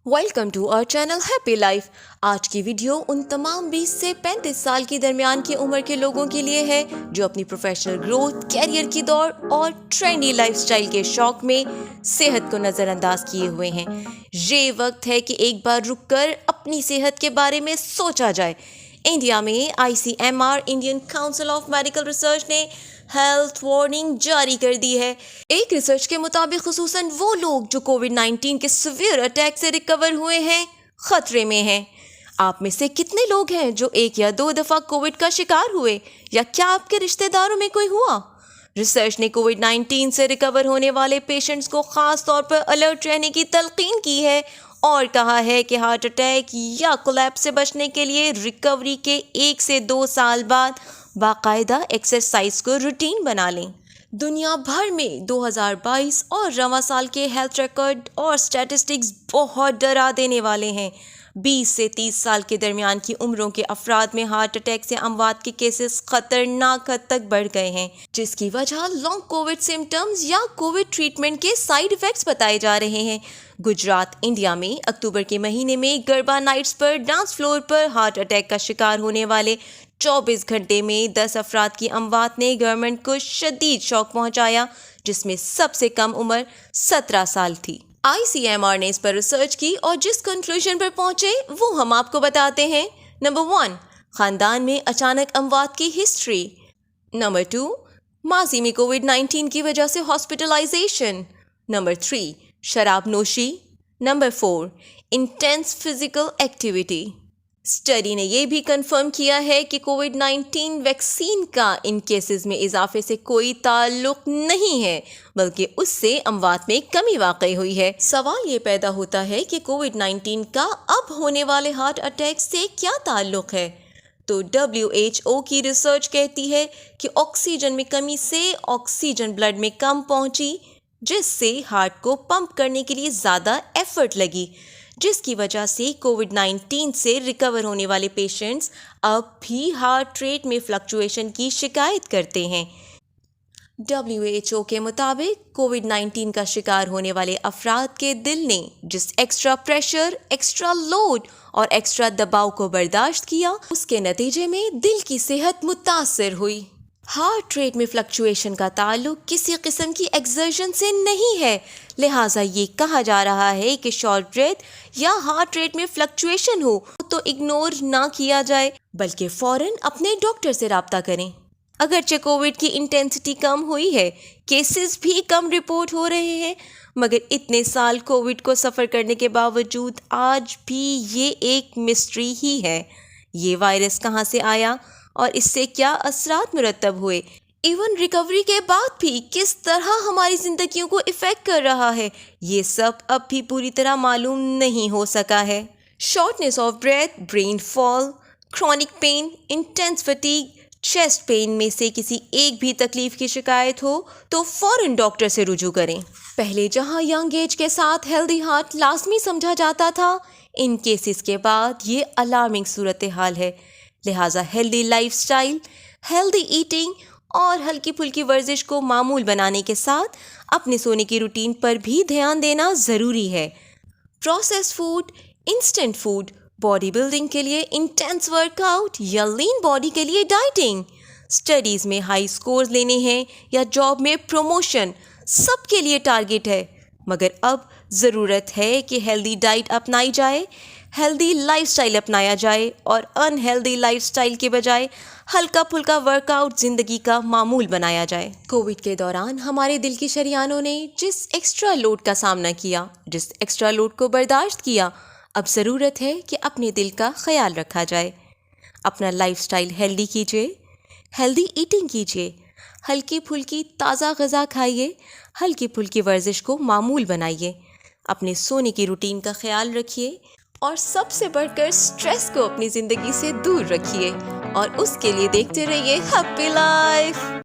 Welcome to our channel happy life. आज की video उन तमाम 20 से 35 साल की दरमियान की उम्र के लोगों के लिए है जो अपनी प्रोफेशनल ग्रोथ, कैरियर की दौड़ और ट्रेंडी लाइफस्टाइल के शौक में सेहत को नज़रअंदाज किए हुए हैं। ये वक्त है कि एक बार रुककर अपनी सेहत के बारे में सोचा जाए। इंडिया में ICMR Indian council of medical research ने हेल्थ वार्निंग जारी कर दी है। एक रिसर्च के मुताबिक खुसूसन वो लोग जो कोविड-19 के सीवियर अटैक से रिकवर हुए हैं खतरे में हैं। आप में से कितने लोग हैं जो 1 या 2 दफ़ा कोविड का शिकार हुए, या क्या आपके रिश्तेदारों में कोई हुआ? रिसर्च ने कोविड-19 से रिकवर होने वाले पेशेंट्स को ख़ास तौर पर अलर्ट रहने की तलकीन की है और कहा है कि हार्ट अटैक या कोलैप्स से बचने के लिए रिकवरी के 1 से 2 साल बाद बाकायदा एक्सरसाइज को रूटीन बना लें। दुनिया भर में 2022 और रवां साल के हेल्थ रिकॉर्ड और स्टैटिस्टिक्स बहुत डरा देने वाले हैं। 20 से 30 साल के दरमियान की उम्रों के अफराद में हार्ट अटैक से अमवात के केसेस खतरनाक हद तक बढ़ गए हैं, जिसकी वजह लॉन्ग कोविड सिम्टम्स या कोविड ट्रीटमेंट के साइड इफेक्ट्स बताए जा रहे हैं। गुजरात, इंडिया में अक्टूबर के महीने में गरबा नाइट्स पर डांस फ्लोर पर हार्ट अटैक का शिकार होने वाले 24 घंटे में 10 अफराद की अमवात ने गवर्नमेंट को शदीद शौक पहुंचाया, जिसमें सबसे कम उम्र 17 साल थी। ICMR ने इस पर रिसर्च की और जिस कंक्लूजन पर पहुंचे वो हम आपको बताते हैं। नंबर 1, खानदान में अचानक अमवात की हिस्ट्री। नंबर 2, माजी में कोविड-19 की वजह से हॉस्पिटलाइजेशन। नंबर 3, शराब नोशी। Number 4, intense physical activity. Study ने यह भी कंफर्म किया है कि कोविड-19 वैक्सीन का इन केसेस में इजाफे से कोई ताल्लुक नहीं है, बल्कि उससे अमवात में कमी वाकई हुई है। सवाल ये पैदा होता है कि कोविड-19 का अब होने वाले हार्ट अटैक से क्या ताल्लुक है? तो WHO की रिसर्च कहती है कि ऑक्सीजन में कमी से ऑक्सीजन ब्लड में कम पहुंची, जिससे हार्ट को पंप करने के लिए ज़्यादा एफर्ट लगी, जिसकी वजह से कोविड-19 से रिकवर होने वाले पेशेंट्स अब भी हार्ट रेट में फ्लक्चुएशन की शिकायत करते हैं। WHO के मुताबिक कोविड-19 का शिकार होने वाले अफराद के दिल ने जिस एक्स्ट्रा प्रेशर, एक्स्ट्रा लोड और एक्स्ट्रा दबाव को बर्दाश्त किया, उसके नतीजे में दिल की सेहत मुतासर हुई। हार्ट रेट में फ्लक्चुएशन का ताल्लुक किसी किस्म की एक्सर्शन से नहीं है, लिहाजा ये कहा जा रहा है कि शॉर्ट ब्रेथ या हार्ट रेट में फ्लक्चुएशन हो तो इग्नोर ना किया जाए, बल्कि फौरन अपने डॉक्टर से राब्ता करें। अगरचे कोविड की इंटेंसिटी कम हुई है, केसेस भी कम रिपोर्ट हो रहे हैं, मगर इतने साल कोविड को सफ़र करने के बावजूद आज भी ये एक मिस्ट्री ही है। ये वायरस कहाँ से आया और इससे क्या असरात मुरतब हुए? इवन रिकवरी के बाद भी किस तरह हमारी ज़िंदगियों को इफ़ेक्ट कर रहा है, ये सब अब भी पूरी तरह मालूम नहीं हो सका है। Shortness of breath, brain fall, chronic pain, intense fatigue, chest pain में से किसी एक भी तकलीफ की शिकायत हो तो फ़ौरन डॉक्टर से रुजू करें। पहले जहां यंग एज के साथ हेल्दी हार्ट लाजमी समझा जाता था, इन केसेस के बाद ये अलार्मिंग सूरत हाल है। लिहाजा हेल्दी लाइफस्टाइल, हेल्दी ईटिंग और हल्की फुल्की वर्जिश को मामूल बनाने के साथ अपने सोने की रूटीन पर भी ध्यान देना ज़रूरी है। Processed food, instant food, body building के लिए इंटेंस वर्कआउट या लीन बॉडी के लिए डाइटिंग, स्टडीज़ में हाई स्कोर्स लेने हैं या जॉब में प्रमोशन, सबके लिए टारगेट है। मगर अब ज़रूरत है कि हेल्दी डाइट अपनाई जाए, हेल्दी लाइफस्टाइल अपनाया जाए और अनहेल्दी लाइफस्टाइल के बजाय हल्का फुल्का वर्कआउट ज़िंदगी का मामूल बनाया जाए। कोविड के दौरान हमारे दिल की शरियानों ने जिस एक्स्ट्रा लोड का सामना किया, जिस एक्स्ट्रा लोड को बर्दाश्त किया, अब ज़रूरत है कि अपने दिल का ख्याल रखा जाए। अपना लाइफस्टाइल हेल्दी कीजिए, हेल्दी ईटिंग कीजिए, हल्की फुल्की ताज़ा ग़िज़ा खाइए, हल्की फुल्की वर्जिश को मामूल बनाइए, अपने सोने की रूटीन का ख्याल रखिए और सबसे बढ़कर स्ट्रेस को अपनी ज़िंदगी से दूर रखिए और उसके लिए देखते रहिए हैप्पी लाइफ।